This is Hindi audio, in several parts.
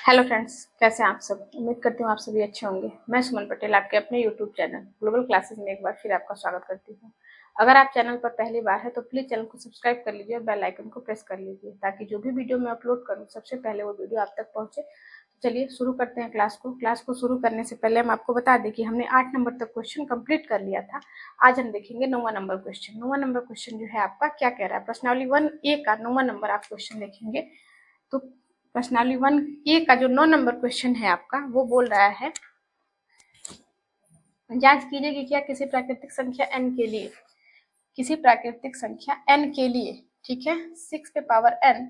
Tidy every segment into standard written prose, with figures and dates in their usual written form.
हेलो फ्रेंड्स, कैसे हैं आप सब। उम्मीद करती हूँ आप सभी अच्छे होंगे। मैं सुमन पटेल आपके अपने यूट्यूब चैनल ग्लोबल क्लासेस में एक बार फिर आपका स्वागत करती हूँ। अगर आप चैनल पर पहली बार है तो प्लीज चैनल को सब्सक्राइब कर लीजिए और बेल आइकन को प्रेस कर लीजिए ताकि जो भी वीडियो मैं अपलोड करूँ सबसे पहले वो वीडियो आप तक पहुंचे। तो चलिए शुरू करते हैं क्लास को शुरू करने से पहले हम आपको बता दें कि हमने 8 नंबर तक क्वेश्चन कंप्लीट कर लिया था। आज हम देखेंगे 9वां नंबर क्वेश्चन। 9वां नंबर क्वेश्चन जो है आपका क्या कह रहा है, प्रश्नावली 1A का 9वां नंबर आप क्वेश्चन देखेंगे। तो प्रश्नावली 1A का जो 9 नंबर क्वेश्चन है आपका वो बोल रहा है, जांच कीजिए कि क्या किसी प्राकृतिक संख्या n के लिए, किसी प्राकृतिक संख्या n के लिए, ठीक है, 6 पे पावर n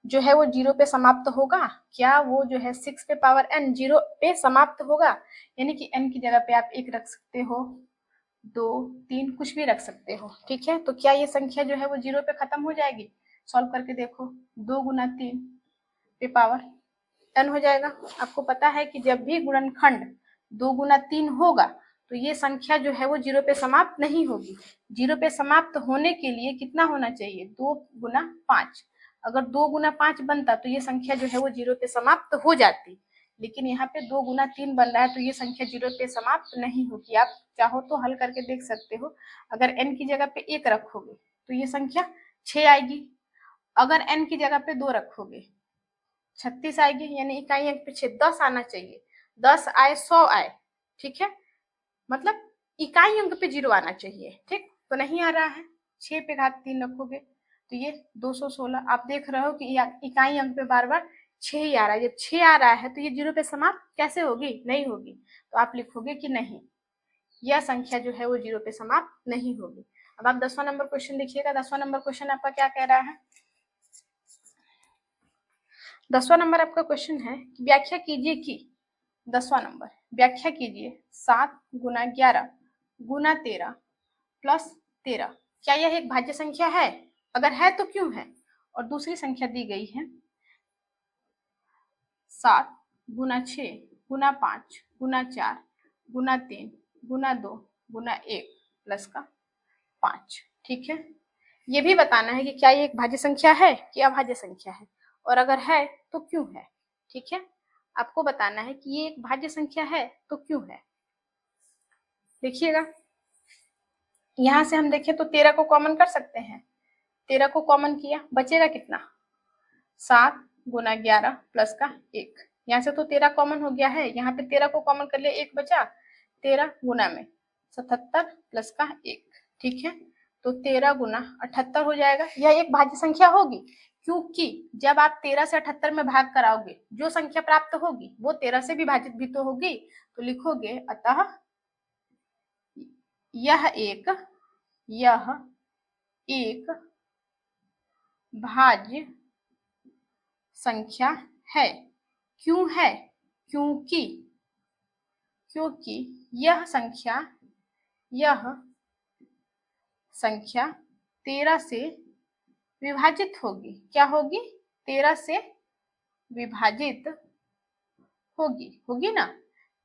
जो है वो 0 पे समाप्त होगा। क्या वो जो है 6 पे पावर n 0 पे समाप्त होगा, यानी कि n की जगह पे आप 1 रख सकते हो, 2, 3 कुछ भी रख सकते हो, ठीक है। तो क्या ये संख्या जो है वो 0 पे खत्म हो जाएगी? सॉल्व करके देखो, 2 गुना 3 पे पावर n हो जाएगा। आपको पता है कि जब भी गुणनखंड 2 गुना 3 होगा तो ये संख्या जो है वो 0 पे समाप्त नहीं होगी। 0 पे समाप्त होने के लिए कितना होना चाहिए? 2 गुना 5। अगर 2 गुना 5 बनता तो ये संख्या जो है वो 0 पे समाप्त हो जाती, लेकिन यहाँ पे 2 गुना 3 बन रहा है तो ये संख्या 0 पे समाप्त नहीं होगी। आप चाहो तो हल करके देख सकते हो। अगर n की जगह पे 1 रखोगे तो ये संख्या 6 आएगी। अगर n की जगह पे 2 रखोगे 36 आएगी, यानी इकाई अंक पीछे 10 आना चाहिए। 10 आए 100 आए, ठीक है, मतलब इकाई अंक पे 0 आना चाहिए, ठीक, तो नहीं आ रहा है। 6 पे घात 3 रखोगे तो ये 216। आप देख रहे हो कि इकाई अंक पे बार बार 6 ही आ रहा है। जब 6 आ रहा है तो ये 0 पे समाप्त कैसे होगी? नहीं होगी। तो आप लिखोगे कि नहीं, यह संख्या जो है वो 0 पे समाप्त नहीं होगी। अब आप 10वां नंबर क्वेश्चन देखिएगा। 10वां नंबर क्वेश्चन आपका क्या कह रहा है? 10वां नंबर आपका क्वेश्चन है कि व्याख्या कीजिए कि, 10वां नंबर, व्याख्या कीजिए 7 गुना 11 गुना 13 प्लस 13, क्या यह एक भाज्य संख्या है? अगर है तो क्यों है? और दूसरी संख्या दी गई है 7 गुना 6 गुना 5 गुना 4 गुना 3 गुना 2 गुना 1 प्लस का 5, ठीक है। ये भी बताना है कि क्या ये एक भाज्य संख्या है कि अभाज्य संख्या है, और अगर है तो क्यों है, ठीक है। आपको बताना है कि ये एक भाज्य संख्या है तो क्यों है। देखिएगा, यहां से हम देखें तो 13 को कॉमन कर सकते हैं। 13 को कॉमन किया, बचेगा कितना? 7 गुना 11 प्लस का 1। यहाँ से तो 13 कॉमन हो गया है, यहाँ पे 13 को कॉमन कर लिया, 1 बचा। 13 गुना में 77 प्लस का 1, ठीक है। तो 13 गुना 78 हो जाएगा। यह एक भाज्य संख्या होगी क्योंकि जब आप 13 से 78 में भाग कराओगे जो संख्या प्राप्त होगी वो 13 से विभाजित भी तो होगी। तो लिखोगे अतः यह एक भाज्य संख्या है। क्यों है? क्योंकि यह संख्या 13 से विभाजित होगी। क्या होगी? 13 से विभाजित होगी ना।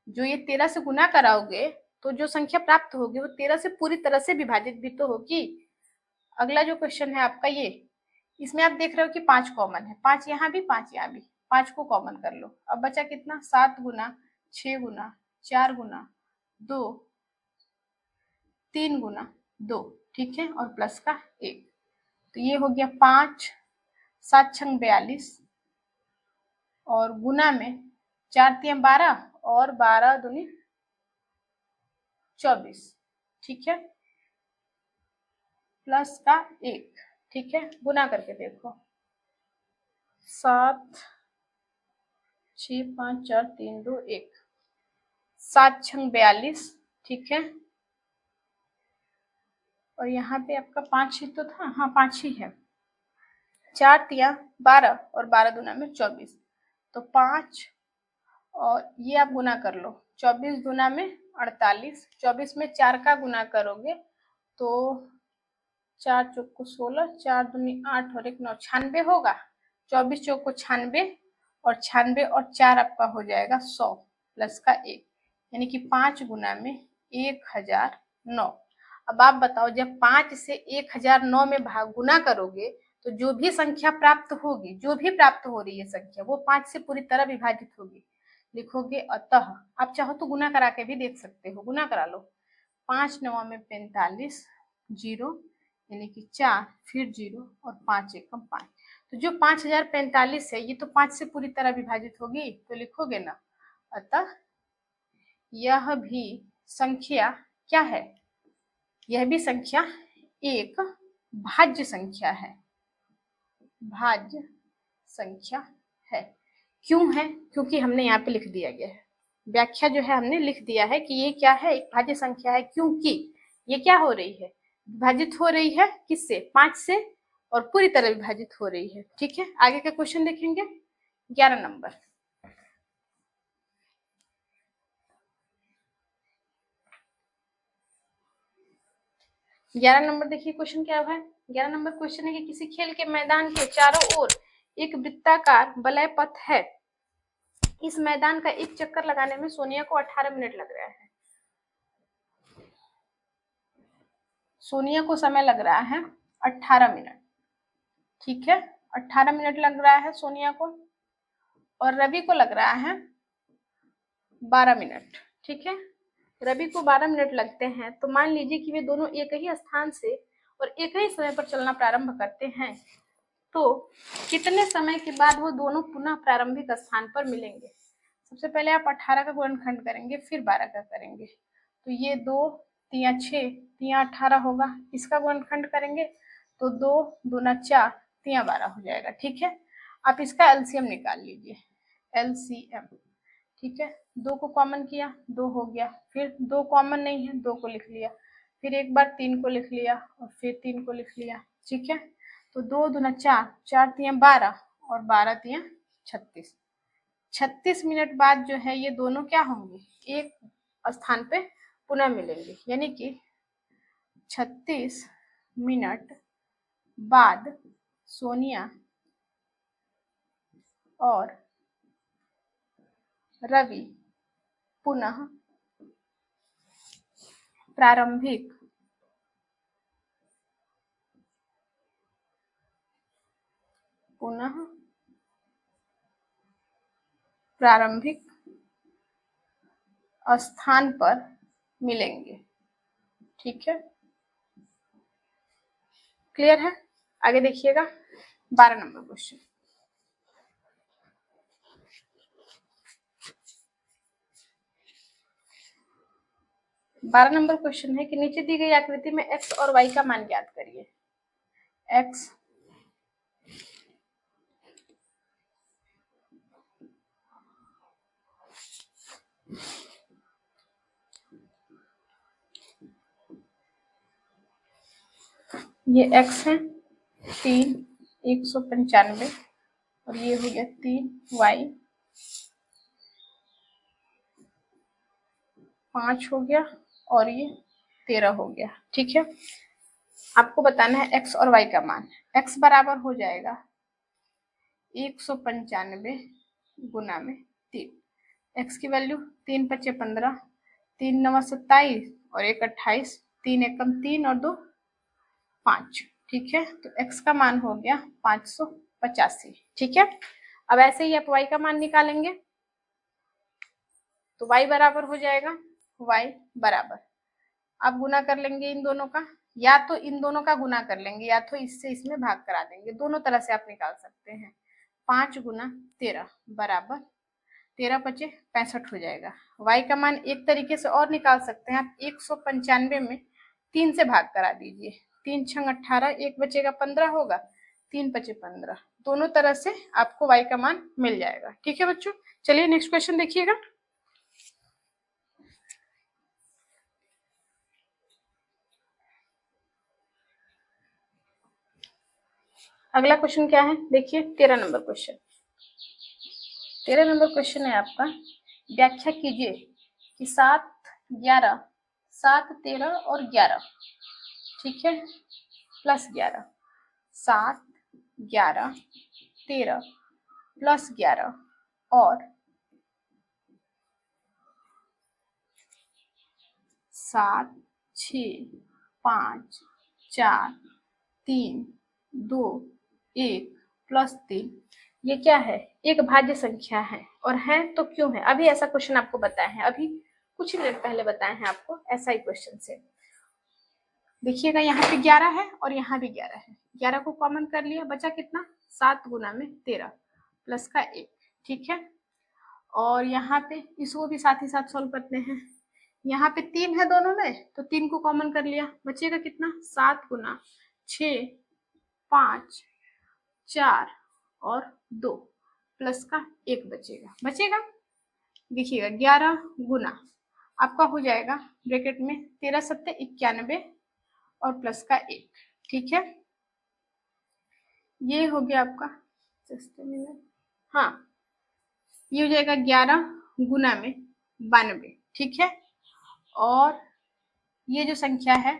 जो ये 13 से गुना कराओगे तो जो संख्या प्राप्त होगी वो 13 से पूरी तरह से विभाजित भी तो होगी। अगला जो क्वेश्चन है आपका ये, इसमें आप देख रहे हो कि 5 कॉमन है, 5 यहाँ भी 5 यहाँ भी, 5 को कॉमन कर लो। अब बचा कितना? 7 गुना 6 गुना 4 गुना 2 3 गुना 2, ठीक है, और प्लस का 1। तो ये हो गया 5 7 छंग 42 और गुना में 4 3 12 और 12 दूनी 24, ठीक है, प्लस का 1, ठीक है। गुना करके देखो, 7 6 5 4 3 2 1, 7 छंग 42, ठीक है, और यहाँ पे आपका 5 ही तो था, हाँ 5 ही है। 4 तिया 12 और 12 दूना में 24, तो 5 और ये आप गुना कर लो, 24 गुना में 48, 24 में 4 का गुना करोगे तो 4 चौक को 16, 4 दूनी 8 और 1 9, 96 होगा। 24 चौक को 96 और 96 और 4 आपका हो जाएगा 100 प्लस का 1, यानी कि 5 गुना में 1009। अब आप बताओ, जब 5 से 1009 में भाग गुना करोगे तो जो भी संख्या प्राप्त होगी, जो भी प्राप्त हो रही है संख्या, वो 5 से पूरी तरह विभाजित होगी। लिखोगे अतः, आप चाहो तो गुना करा के भी देख सकते हो, गुना करा लो। 5 9 में 45, 0 यानी कि 4, फिर 0 और 5 एकम 5। तो जो 5045 है ये तो 5 से पूरी तरह विभाजित होगी, तो लिखोगे ना अतः यह भी संख्या क्या है, यह भी संख्या एक भाज्य संख्या है, भाज्य संख्या है। क्यों है? क्योंकि हमने यहाँ पे लिख दिया गया है, व्याख्या जो है हमने लिख दिया है कि ये क्या है, एक भाज्य संख्या है, क्योंकि ये क्या हो रही है, विभाजित हो रही है किससे, 5 से, और पूरी तरह विभाजित हो रही है। ठीक है, आगे का क्वेश्चन देखेंगे 11 नंबर। ग्यारह नंबर देखिए क्वेश्चन क्या है। 11 नंबर क्वेश्चन है कि किसी खेल के मैदान के चारों ओर एक वृत्ताकार वलय पथ है। इस मैदान का एक चक्कर लगाने में सोनिया को 18 मिनट लग रहा है। सोनिया को समय लग रहा है 18 मिनट। ठीक है, 18 मिनट लग रहा है सोनिया को, और रवि को लग रहा है 12 मिनट। ठीक है, रवि को 12 मिनट लगते हैं, तो मान लीजिए कि वे दोनों एक ही स्थान से और एक ही समय पर चलना प्रारंभ करते हैं, तो कितने समय के बाद वो दोनों पुनः प्रारंभिक स्थान पर मिलेंगे। सबसे पहले आप 18 का गुणनखंड करेंगे, फिर 12 का करेंगे, तो ये 2 3 6 3 18 होगा। इसका गुणनखंड करेंगे तो 2 दूना 4 3 12 हो जाएगा। ठीक है, आप इसका एलसीएम निकाल लीजिए, एलसीएम। ठीक है, 2 को कॉमन किया, 2 हो गया, फिर 2 कॉमन नहीं है, 2 को लिख लिया, फिर एक बार 3 को लिख लिया, और फिर 3 को लिख लिया। ठीक है, तो 2 दूना 4 4 3 12 और 12 3 36। 36 मिनट बाद जो है ये दोनों क्या होंगे, एक स्थान पे पुनः मिलेंगे, यानी कि 36 मिनट बाद सोनिया और रवि पुनः प्रारंभिक स्थान पर मिलेंगे। ठीक है, क्लियर है। आगे देखिएगा 12 नंबर क्वेश्चन। बारह नंबर क्वेश्चन है कि नीचे दी गई आकृति में x और y का मान ज्ञात करिए। x ये x है 3 195, और ये हो गया 3 y 5 हो गया, और ये 13 हो गया। ठीक है, आपको बताना है x और y का मान। x बराबर हो जाएगा 195 गुना में 3। x की वैल्यू 3 5 15, 3 9 27 और 1 28, 3 एकम 3 और 2 5। ठीक है, तो x का मान हो गया 585। ठीक है, अब ऐसे ही आप y का मान निकालेंगे, तो y बराबर हो जाएगा, y बराबर, आप गुना कर लेंगे इन दोनों का, या तो इन दोनों का गुना कर लेंगे, या तो इससे इसमें भाग करा देंगे, दोनों तरह से आप निकाल सकते हैं। 5 गुना 13 बराबर 13 पचे 65 हो जाएगा। y का मान एक तरीके से और निकाल सकते हैं आप, 195 में 3 से भाग करा दीजिए, 3 छंग 18, 1 बचेगा 15 होगा, 3 पचे 15, दोनों तरह से आपको y का मान मिल जाएगा। ठीक है बच्चों, चलिए नेक्स्ट क्वेश्चन देखिएगा। अगला क्वेश्चन क्या है, देखिए 13 नंबर क्वेश्चन। 13 नंबर क्वेश्चन है आपका, व्याख्या कीजिए कि 7 11 7 13 और 11, ठीक है, प्लस 11, 7 11 13 प्लस 11 और 7 6 5 4 3 2 1 प्लस 3, ये क्या है? एक भाज्य संख्या है। और है तो क्यों है? अभी ऐसा क्वेश्चन आपको बताया है, अभी कुछ मिनट पहले बताए हैं आपको, ऐसा ही क्वेश्चन से। देखिएगा यहाँ पे 11 है और यहाँ भी 11 है, 11 को कॉमन कर लिया, बचा कितना? 7 गुना में 13 प्लस का 1, ठीक है। और यहाँ पे इसको भी साथ ही साथ सॉल्व करते हैं। यहाँ पे 3 है दोनों में, तो 3 को कॉमन कर लिया, बचेगा कितना? 7 गुना 6, 5, 4 और 2 प्लस का 1 बचेगा। देखिएगा 11 गुना आपका हो जाएगा ब्रैकेट में 13 सत्ते 91 और प्लस का 1, ठीक है। ये हो गया आपका, हाँ, ये हो जाएगा 11 गुना में 92, ठीक है। और ये जो संख्या है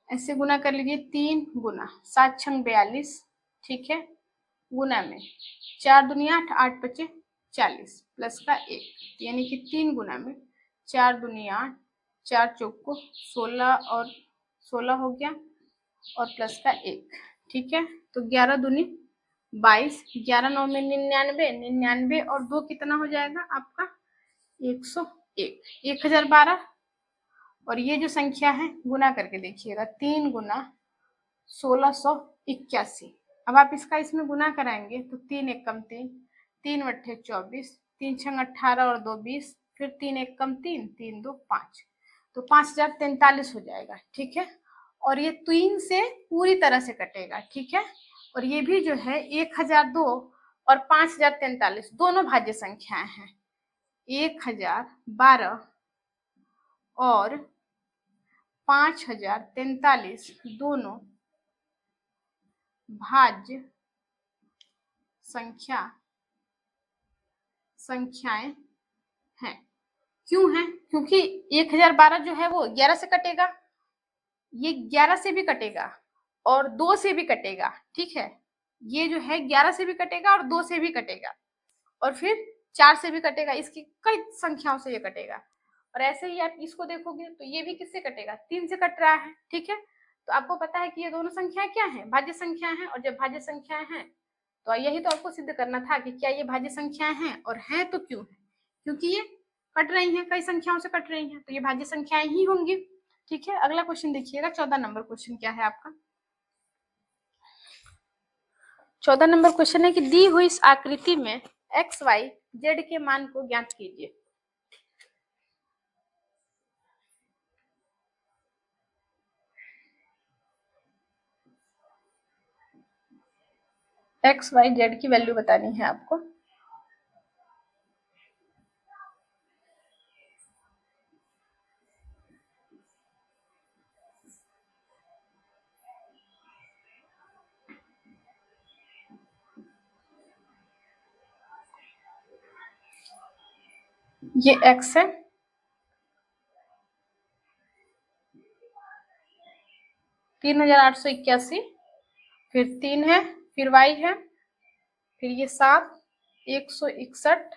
ऐसे गुना कर लीजिए, 3 गुना 7 छंग 42, ठीक है, गुना में 4 दुनिया 8, 8 पचे 40 प्लस का 1, यानी कि 3 गुना में 4 दुनिया 8, 4 चौक को 16 और 16 हो गया और प्लस का 1, ठीक है। तो 11 दूनी 22, 11 9 में 99, 99 और 2 कितना हो जाएगा आपका? 101, 1012। और ये जो संख्या है गुना करके देखिएगा, 3 गुना 1681। अब आप इसका इसमें गुना कराएंगे तो 3 एकम 3, 3 वट्ठे 24, 3 छंग 18 और 2 20, फिर 3 एकम 3, 3 2 5, तो 5043 हो जाएगा, ठीक है। और ये 3 से पूरी तरह से कटेगा, ठीक है। और ये भी जो है 1002 और 5043 दोनों भाज्य संख्याएं हैं। 1012 और 5043 दोनों भाज्य संख्याएं हैं। क्यों है? क्योंकि 1012 जो है वो 11 से कटेगा, ये 11 से भी कटेगा और 2 से भी कटेगा, ठीक है। ये जो है 11 से भी कटेगा और 2 से भी कटेगा और फिर 4 से भी कटेगा, इसकी कई संख्याओं से ये कटेगा। और ऐसे ही आप इसको देखोगे तो ये भी किससे कटेगा? 3 से कट रहा है, ठीक है। तो आपको पता है कि ये दोनों संख्याएं क्या हैं? भाज्य संख्याएं हैं। और जब भाज्य संख्याएं हैं तो यही तो आपको सिद्ध करना था कि क्या ये भाज्य संख्याएं हैं, और हैं तो क्यों है? क्योंकि ये कट रही हैं, कई संख्याओं से कट रही हैं, तो ये भाज्य संख्याएं ही होंगी, ठीक है। अगला क्वेश्चन देखिएगा, 14 नंबर क्वेश्चन क्या है आपका? 14 नंबर क्वेश्चन है कि दी हुई इस आकृति में एक्स वाई जेड के मान को ज्ञात कीजिए। एक्स वाई जेड की वैल्यू बतानी है आपको। ये एक्स है, तीन 3881, फिर 3 है, फिर वाई है, फिर ये 7 161,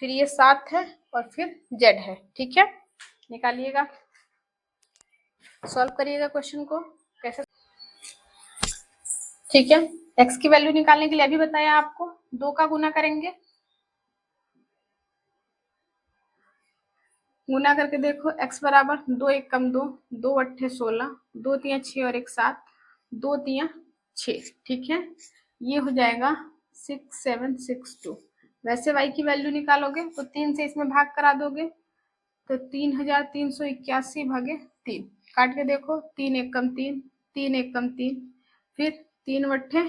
फिर ये 7 है और फिर जेड है, ठीक है। निकालिएगा, सॉल्व करिएगा क्वेश्चन को कैसे, ठीक है। एक्स की वैल्यू निकालने के लिए अभी बताया आपको, 2 का गुना करेंगे, गुना करके देखो, x बराबर 2 1 कम 2, 2 अट्ठे 16, 2 तिया 6 और 1 7, 2 तिया 6, ठीक है। ये हो जाएगा 6762। वैसे y की वैल्यू निकालोगे तो 3 से इसमें भाग करा दोगे तो 3381 भागे 3, काट के देखो, 3 1 कम 3, 3 1 कम 3, फिर 3 वट्ठे,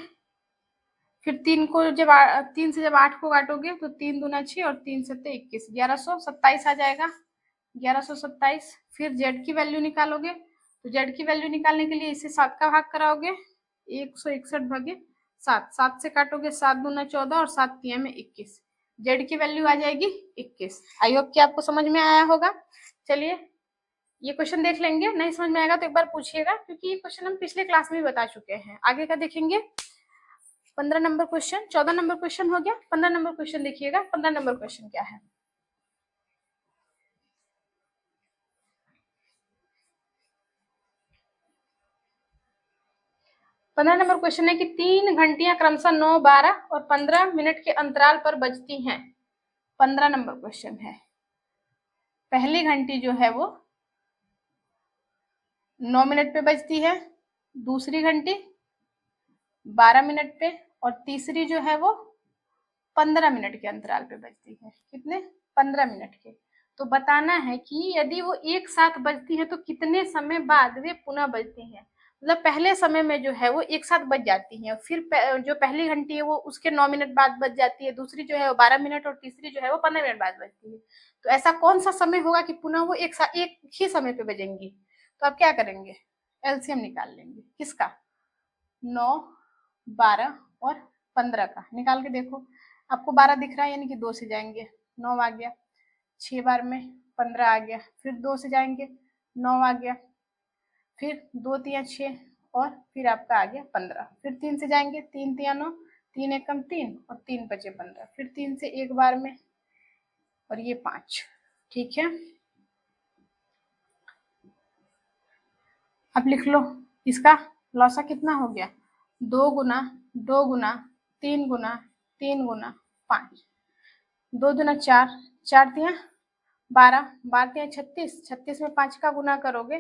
फिर 3 को जब 3 से जब 8 को काटोगे तो 3 दूना 6 और 3 सत्ते 21, 1127 आ जाएगा, 1127। फिर जेड की वैल्यू निकालोगे तो जेड की वैल्यू निकालने के लिए इसे 7 का भाग कराओगे, 161 भागे 7, 7 से काटोगे 7 दूना 14 और 7 तिया में 21, जेड की वैल्यू आ जाएगी 21। आई होप कि आपको समझ में आया होगा। चलिए ये क्वेश्चन देख लेंगे, नहीं समझ में आएगा तो एक बार पूछिएगा, क्योंकि ये क्वेश्चन हम पिछले क्लास में भी बता चुके हैं। आगे का देखेंगे 15 नंबर क्वेश्चन, 14 नंबर क्वेश्चन हो गया, 15 नंबर क्वेश्चन देखिएगा। 15 नंबर क्वेश्चन क्या है? 15 नंबर क्वेश्चन है कि 3 घंटियां क्रमशः 9, 12 और 15 मिनट के अंतराल पर बजती हैं। 15 नंबर क्वेश्चन है, पहली घंटी जो है वो 9 मिनट पे बजती है, दूसरी घंटी 12 मिनट पे और तीसरी जो है वो 15 मिनट के अंतराल पे बजती है। कितने? 15 मिनट के। तो बताना है कि यदि वो एक साथ बजती है तो कितने समय बाद वे पुनः बजती हैं। मतलब पहले समय में जो है वो एक साथ बज जाती हैं, फिर जो पहली घंटी है वो उसके 9 मिनट बाद बज जाती है, दूसरी जो है वो 12 मिनट और तीसरी जो है वो 15 मिनट बाद बजती है। तो ऐसा कौन सा समय होगा कि पुनः वो एक ही समय पे बजेंगी? तो आप क्या करेंगे? एलसीएम निकाल लेंगे। किसका? 9, 12 और 15 का निकाल के देखो। आपको 12 दिख रहा है यानी कि 2 से जाएंगे, 9 आ गया, 6 बार में 15 आ गया, फिर 2 से जाएंगे 9 आ गया, फिर 2 तिया 6 और फिर आपका आ गया 15, फिर 3 से जाएंगे, 3 तिया 9, 3 एकम 3 और 3 बचे 15, फिर 3 से एक बार में और ये 5। ठीक है, अब लिख लो इसका लौसा कितना हो गया? 2 गुना 2 गुना 3 गुना 3 गुना 5, 2 दूना 4, 4 तिया 12, 12 तिया 36, 36 में 5 का गुना करोगे,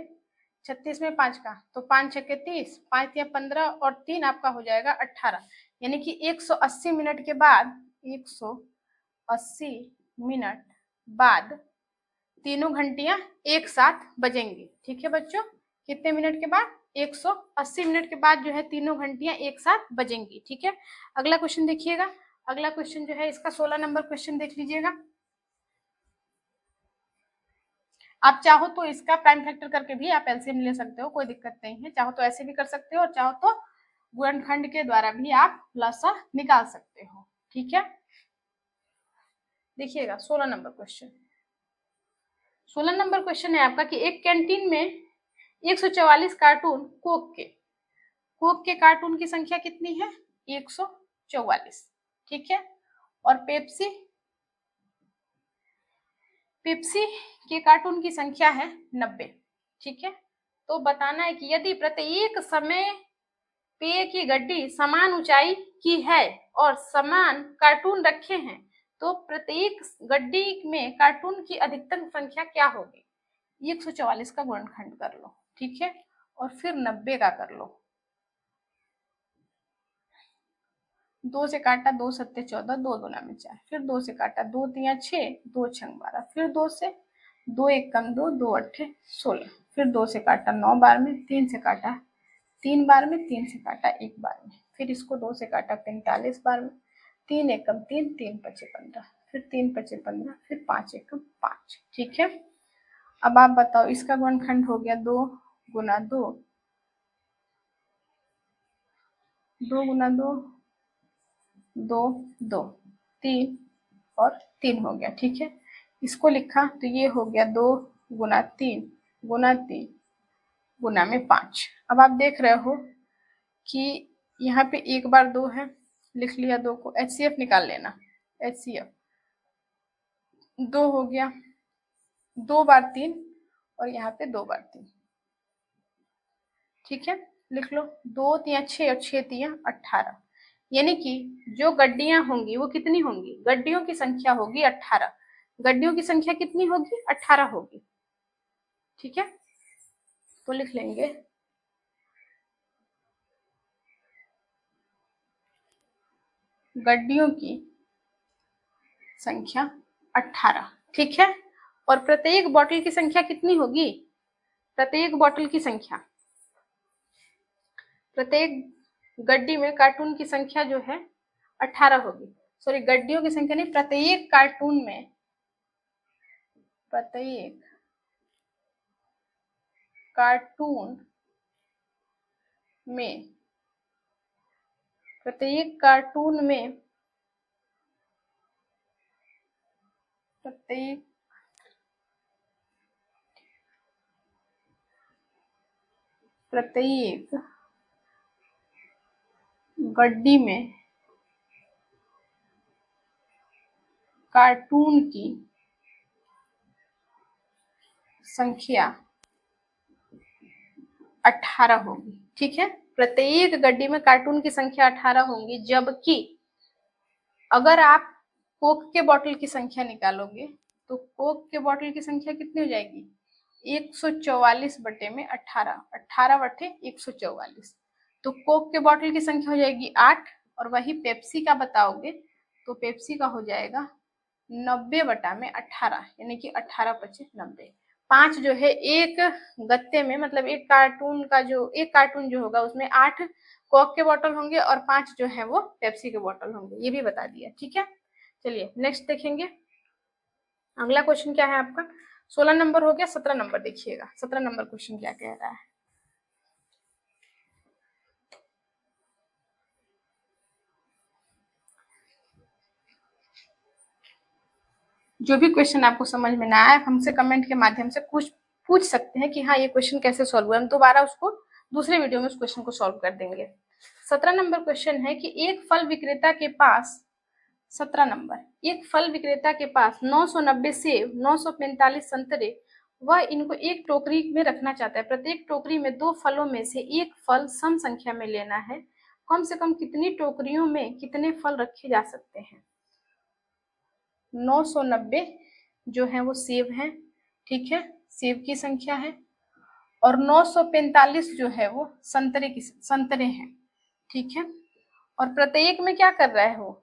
36 में 5 का तो 5 छक्के 30, 5 तिया 15 और 3 आपका हो जाएगा 18। यानी कि 180 मिनट के बाद 180 मिनट बाद तीनों घंटियां एक साथ बजेंगी। ठीक है बच्चों, कितने मिनट के बाद? 180 मिनट के बाद जो है तीनों घंटियां एक साथ बजेंगी। ठीक है, अगला क्वेश्चन देखिएगा। अगला क्वेश्चन जो है इसका 16 नंबर क्वेश्चन देख लीजिएगा। आप चाहो तो इसका प्राइम फैक्टर करके भी आप एलसीएम ले सकते हो, कोई दिक्कत नहीं है। चाहो तो ऐसे भी कर सकते हो और चाहो तो गुणनखंड के द्वारा भी आप लसा निकाल सकते हो। ठीक है, देखिएगा 16 नंबर क्वेश्चन। 16 नंबर क्वेश्चन है आपका कि एक कैंटीन में 144 कार्टून कोक के कार्टून की संख्या कितनी है? 144। ठीक है, और पेप्सी के कार्टून की संख्या है 90। ठीक है, तो बताना है कि यदि प्रत्येक समय पेय की गड्डी समान ऊंचाई की है और समान कार्टून रखे हैं तो प्रत्येक गड्डी में कार्टून की अधिकतम संख्या क्या होगी? 144 का गुणनखंड कर लो। ठीक है, और फिर 90 का कर लो। 2 से काटा, 2 सत्ते 14, 2 दूना में 4, फिर 2 से काटा, 2 तिया 6, 2 छंग 12, फिर 2 से 2 एक कम 2, 2 अट्ठे 16, फिर 2 से काटा 9 बार में, 3 से काटा 3 बार में, 3 से काटा 1 बार में, फिर इसको 2 से काटा 45 बार में, 3 एकम 3, 3 पचे 15, फिर 3 पचे 15, फिर 5 एकम 5। ठीक है, अब आप बताओ इसका गुणनखंड हो गया 2 गुना 2, 2 गुना 2, 2 2 3 और 3 हो गया। ठीक है, इसको लिखा तो ये हो गया 2 गुना 3 गुना 3 गुना में 5। अब आप देख रहे हो कि यहाँ पे एक बार 2 है, लिख लिया 2 को, HCF निकाल लेना। HCF 2 हो गया, 2 बार 3 और यहाँ पे 2 बार 3। ठीक है, लिख लो 2 तिया 6 और 6 तिया 18, यानी कि जो गड्डियां होंगी वो कितनी होंगी? गड्डियों की संख्या होगी 18। गड्डियों की संख्या कितनी होगी? 18 होगी। ठीक है, तो लिख लेंगे गड्डियों की संख्या 18। ठीक है, और प्रत्येक बॉटल की संख्या कितनी होगी? प्रत्येक बॉटल की संख्या, प्रत्येक गड्डी में कार्टून की संख्या जो है 18 होगी। सॉरी, गड्डियों की संख्या नहीं, प्रत्येक कार्टून में, प्रत्येक कार्टून में, प्रत्येक कार्टून में, प्रत्येक प्रत्येक गड्डी में कार्टून की संख्या 18 होगी। ठीक है, प्रत्येक गड्डी में कार्टून की संख्या 18 होंगी, जबकि अगर आप कोक के बॉटल की संख्या निकालोगे तो कोक के बॉटल की संख्या कितनी हो जाएगी, 144 बटे में 18, 18 बटे 144, तो कोक के बॉटल की संख्या हो जाएगी 8, और वही पेप्सी का बताओगे तो पेप्सी का हो जाएगा 90 बटा में 18, यानी कि 18 पचे 90। 5 जो है एक गत्ते में, मतलब एक कार्टून जो होगा उसमें 8 कोक के बॉटल होंगे और 5 जो है वो पेप्सी के बॉटल होंगे, ये भी बता दिया। ठीक है, चलिए नेक्स्ट देखेंगे। अगला क्वेश्चन क्या है आपका, 16 नंबर हो गया, 17 नंबर देखिएगा। 17 नंबर क्वेश्चन क्या कह रहा है। जो भी क्वेश्चन आपको समझ में ना आए, हमसे कमेंट के माध्यम से कुछ पूछ सकते हैं कि हाँ ये क्वेश्चन कैसे सॉल्व हुआ, हम दोबारा उसको दूसरे वीडियो में उस क्वेश्चन को सॉल्व कर देंगे। 17 नंबर क्वेश्चन है कि एक फल विक्रेता के पास 17 नंबर, एक फल विक्रेता के पास 990 सेब, 945 संतरे, वह इनको एक टोकरी में रखना चाहता है। प्रत्येक टोकरी में 2 फलों में से एक फल सम संख्या में लेना है। कम से कम कितनी टोकरियों में कितने फल रखे जा सकते हैं। 990 जो है वो सेब है, ठीक है, सेब की संख्या है, और 945 जो है वो संतरे हैं, ठीक है। और प्रत्येक में क्या कर रहा है वो,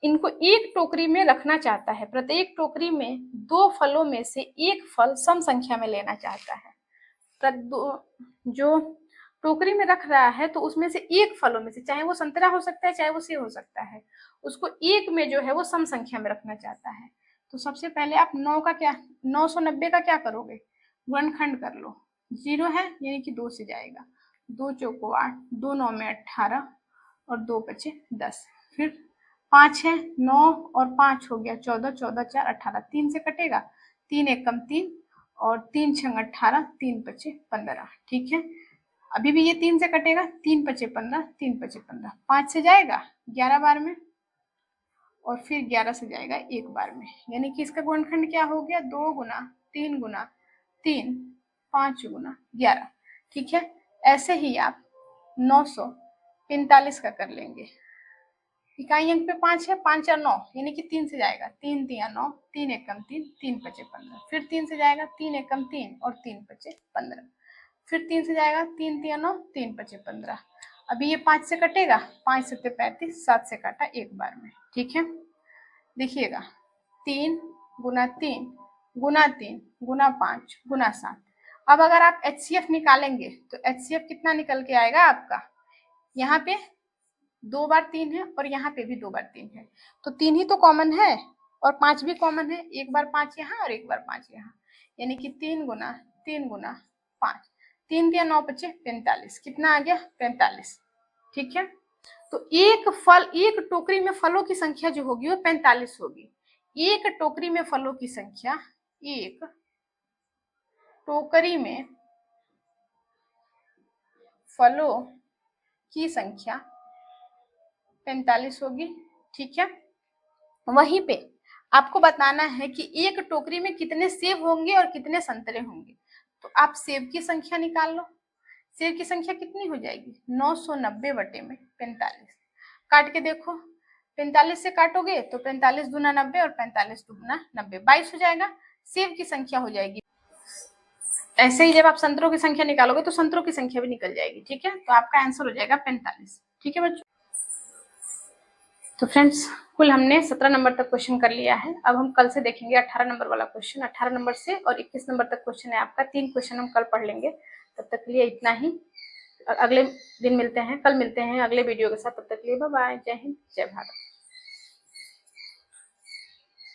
इनको एक टोकरी में रखना चाहता है। प्रत्येक टोकरी में 2 फलों में से एक फल सम संख्या में लेना चाहता है। जो टोकरी में रख रहा है तो उसमें से एक फलों में से, चाहे वो संतरा हो सकता है चाहे वो सेब हो सकता है, उसको एक में जो है वो सम संख्या में रखना चाहता है। तो सबसे पहले आप 990 का क्या करोगे, गुणनखंड कर लो। 0 है यानी कि 2 से जाएगा, 2 चौको 8, 2 9 में 18 और 2 बचे 10। फिर 5 है, 9 और 5 हो गया 14, 14 4 18, 3 से कटेगा, 3 1 कम 3 और 3 6 18, 3 बचे 15। ठीक है, अभी भी ये 3 से कटेगा, 3 बचे 15, 3 बचे 15, 5 से जाएगा 11 बार में और फिर 11 से जाएगा 1 बार में, यानी कि इसका गुणनखंड क्या हो गया, 2 गुना 3 गुना 3, 5 गुना 11। ठीक है, ऐसे ही आप 945 का कर लेंगे। इकाई अंक पे 5 है, 5 और 9 यानी कि 3 से जाएगा, 3 3 9, 3 1 कम 3, 3 बचे 15, फिर 3 से जाएगा, 3 1 कम 3 और 3 बचे 15, फिर 3 से जाएगा, 3 3 9, 3 बचे 15। अभी ये 5 से कटेगा, 5 7 35, 7 से काटा 1 बार में। ठीक है, देखिएगा 3 गुना 3 गुना 3 गुना 5 गुना 7। अब अगर आप HCF निकालेंगे तो HCF कितना निकल के आएगा आपका, यहाँ पे 2 बार 3 है और यहाँ पे भी 2 बार 3 है, तो 3 ही तो कॉमन है और 5 भी कॉमन है, 1 बार 5 यहाँ और 1 बार 5 यहाँ, यानी कि 3 गुना 5, 3 दिया 9 बचे 45, कितना आ गया 45। ठीक है, तो एक टोकरी में फलों की संख्या जो होगी वो 45 होगी। एक टोकरी में फलों की संख्या, एक टोकरी में फलों की संख्या 45 होगी। ठीक है, वहीं पे आपको बताना है कि एक टोकरी में कितने सेब होंगे और कितने संतरे होंगे। तो आप सेब की संख्या निकाल लो, सेब की संख्या कितनी हो जाएगी, 990 बटे में 45। काट के देखो, 45 से काटोगे तो 45 दूना 90 और 45 दूना 90, 22 हो जाएगा, सेब की संख्या हो जाएगी। ऐसे ही जब आप संतरों की संख्या निकालोगे तो संतरों की संख्या भी निकल जाएगी। ठीक है, तो आपका आंसर हो जाएगा 45। ठीक है बच्चों, तो फ्रेंड्स कुल हमने 17 नंबर तक क्वेश्चन कर लिया है। अब हम कल से देखेंगे 18 नंबर वाला क्वेश्चन। 18 नंबर से और 21 नंबर तक क्वेश्चन है आपका, 3 क्वेश्चन हम कल पढ़ लेंगे। तब तक के लिए इतना ही, अगले दिन मिलते हैं, कल मिलते हैं अगले वीडियो के साथ। तब तक के लिए बाय बाय, जय हिंद जय भारत।